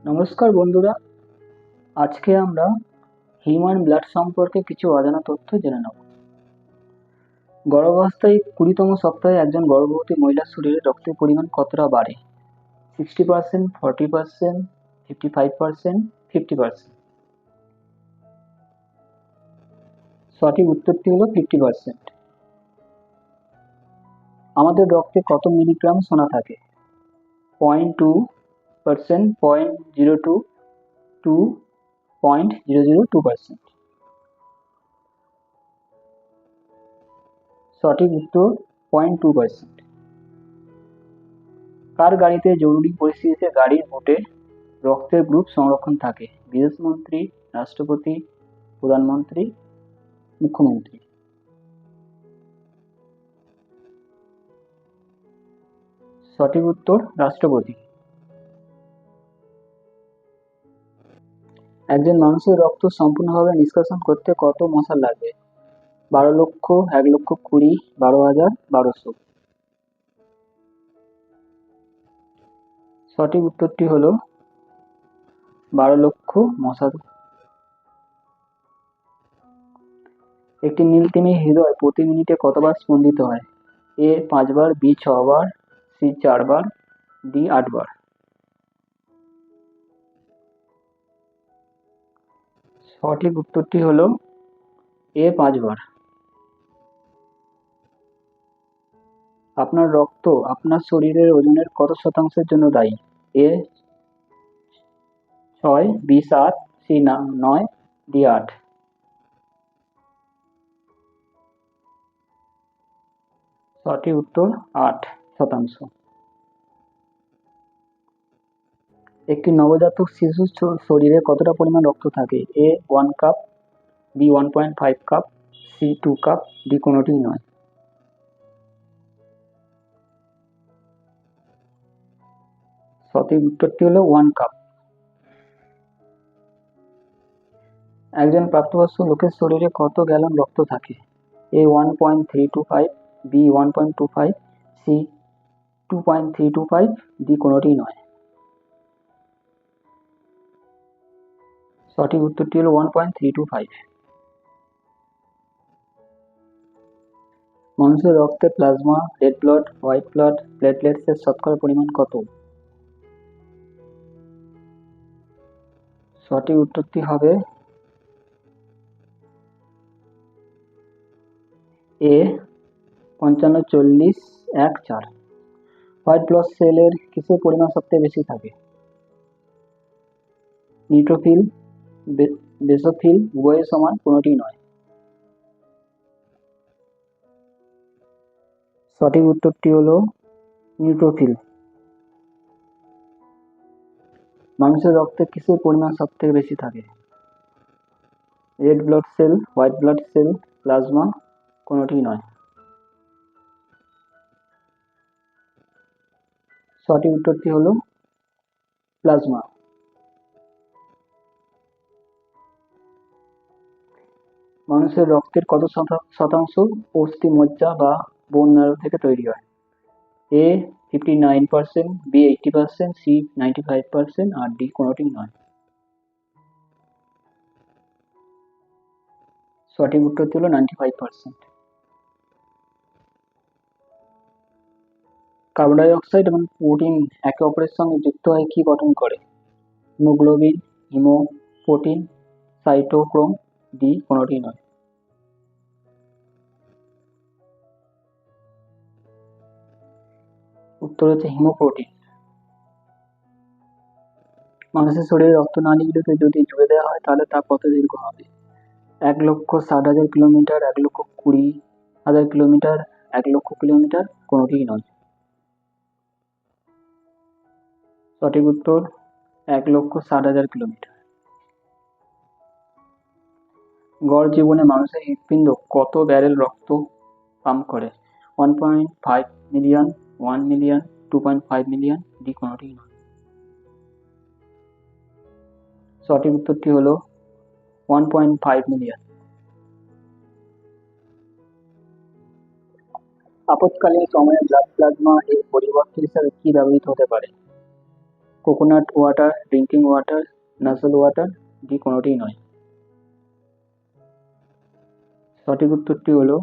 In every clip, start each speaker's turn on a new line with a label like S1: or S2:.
S1: নমস্কার বন্ধুরা, আজকে আমরা হিউম্যান ব্লাড সম্পর্কে কিছু অজানা তথ্য জেনে নেব। গর্ভাবস্থায় 20তম সপ্তাহে একজন গর্ভবতী মহিলার শরীরে রক্তের পরিমাণ কতটা বাড়ে? 60%, 40%, 55%, 50%? সঠিক উত্তরটি হলো 50%। আমাদের রক্তে কত মিলিগ্রাম সোনা থাকে? 0.2%, 0.02, 2.002%? সঠিক উত্তর 0.2%। কার গাড়িতে জরুরি পরিস্থিতিতে গাড়ির বুটে রক্তের গ্রুপ সংরক্ষণ থাকে? বিদেশমন্ত্রী, রাষ্ট্রপতি, প্রধানমন্ত্রী, মুখ্যমন্ত্রী? সঠিক উত্তর রাষ্ট্রপতি। একজন মানুষের রক্ত সম্পূর্ণভাবে নিষ্কাশন করতে কত মশাল লাগবে? 12 লক্ষ, 1,20,000, 12,000, 1200? সঠিক উত্তরটি হলো 12 লক্ষ মশাল। একটি নীলতিমির হৃদয় প্রতি মিনিটে কতবার স্পন্দিত হয়? এ 5 বার, বি 6 বার, সি 4 বার, ডি 8 বার? সঠিক উত্তরটি হলো এ 5 বার। আপনার রক্ত আপনার শরীরের ওজনের কত শতাংশের জন্য দায়ী? এ 6, বি 7, সি 9, ডি 8? সঠিক উত্তর 8%। একটি নবজাতক শিশুর শরীরে কতটা পরিমাণ রক্ত থাকে? A 1 cup, B 1.5 cup, C 2 cup, D কোনোটিই নয়? সঠিক উত্তরটি হলো 1 কাপ। একজন প্রাপ্তবয়স্ক লোকের শরীরে কত গ্যালন রক্ত থাকে? এ 1.325, বি 1.25, সি 2.325, ডি কোনোটিই নয়? সঠিক উত্তরটি হলো 1.325। মানুষের রক্তে plasma, red blood, white blood, platelets এর শতকরা পরিমাণ কত? সঠিক উত্তরটি হবে এ 55, 40, 1, 4। হোয়াইট ব্লাড সেলের কিসের পরিমাণ সবথেকে বেশি থাকে? নিউট্রোফিল, বেসোফিল, উভয়ের সমান, কোনোটিই নয়? সঠিক উত্তরটি হলো নিউট্রোফিল। মানুষের রক্তে কিসের পরিমাণ সবথেকে বেশি থাকে? Red blood cell, white blood cell, plasma, কোনোটিই নয়? সঠিক উত্তরটি হলো প্লাজমা। মানুষের রক্তের কত শতাংশ অস্থি মজ্জা বা বোন ম্যারো থেকে তৈরি হয়? এ 59%, বি 80%, সি 95%, আর ডি কোনোটিই নয়? সঠিক উত্তরটি হলো 95%। কার্বন ডাই অক্সাইড এবং প্রোটিন একে অপরের সঙ্গে যুক্ত হয়ে কি গঠন করে? হিমোগ্লোবিন, প্রোটিন, সাইটোক্রোম, ডি কোনোটিই নয়? উত্তর হচ্ছে হিমোপ্রোটিন। মানুষের শরীরে রক্তনালীগুলোকে যদি জুড়ে দেওয়া হয় তাহলে তা কত দীর্ঘ হবে? 1,60,000 কিলোমিটার, 1,20,000 কিলোমিটার, 1,00,000 কিলোমিটার, কোনোটিই নয়? সঠিক উত্তর 1,60,000 কিলোমিটার। গড় জীবনে মানুষের হৃৎপিণ্ড কত ব্যারেল রক্ত পাম্প করে? 1.5 মিলিয়ন, 1 মিলিয়ন, 2.5 মিলিয়ন, ডি কোনোটিই নয়? সঠিক উত্তরটি হলো 1.5 মিলিয়ন। আপৎকালীন সময়ে ব্লাড প্লাজমা এর পরিবর্তে হিসেবে কি ব্যবহৃত হতে পারে? Coconut water, drinking water, nasal water, D কোনোটিই নয়। সঠিক উত্তরটি হলো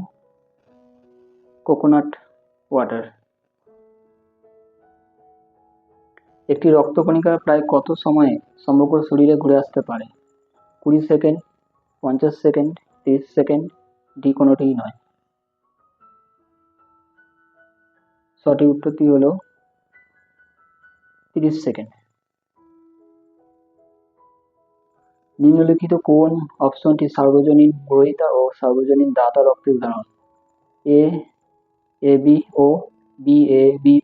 S1: কোকোনাট ওয়াটার। একটি রক্তকণিকা প্রায় কত সময়ে সমগ্র শরীরে ঘুরে আসতে পারে? 20 সেকেন্ড, 50 সেকেন্ড, 30 সেকেন্ড, ডি কোনোটিই নয়। সঠিক উত্তরটি হলো 30 সেকেন্ড। নিম্নলিখিত কোন অপশনটি সার্বজনীন গ্রহীতা ও সার্বজনীন দাতা রক্তের উদাহরণ? A AB O, B A B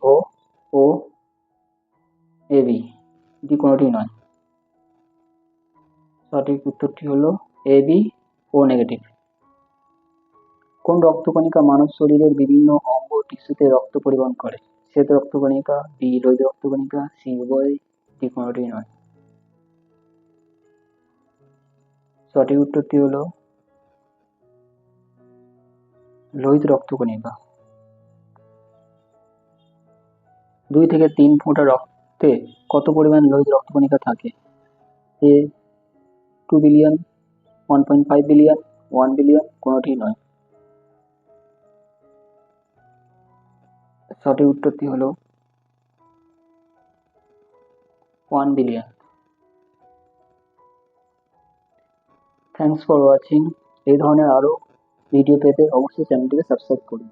S1: O AB, D কোনোটিই নয়। সঠিক উত্তরটি হলো এবি ও নেগেটিভ। কোন রক্তকণিকা মানব শরীরের বিভিন্ন অঙ্গ টিস্যুতে রক্ত পরিবহন করে? শ্বেত রক্তকণিকা, বি লোহিত রক্তকণিকা, সি উভয়, ডি কোনোটিই নয়। সঠিক উত্তরটি হলো লোহিত রক্তকণিকা। 2 থেকে 3 ফোঁটা রক্তে কত পরিমাণ লোহিত রক্তকণিকা থাকে? এ 2 বিলিয়ন, 1.5 বিলিয়ন, 1 বিলিয়ন, কোনোটিই নয়। সঠিক উত্তরটি হলো 1 বিলিয়ন। Thanks for watching. এই ধরনের আরো ভিডিও পেতে অবশ্যই চ্যানেলটিকে সাবস্ক্রাইব করুন।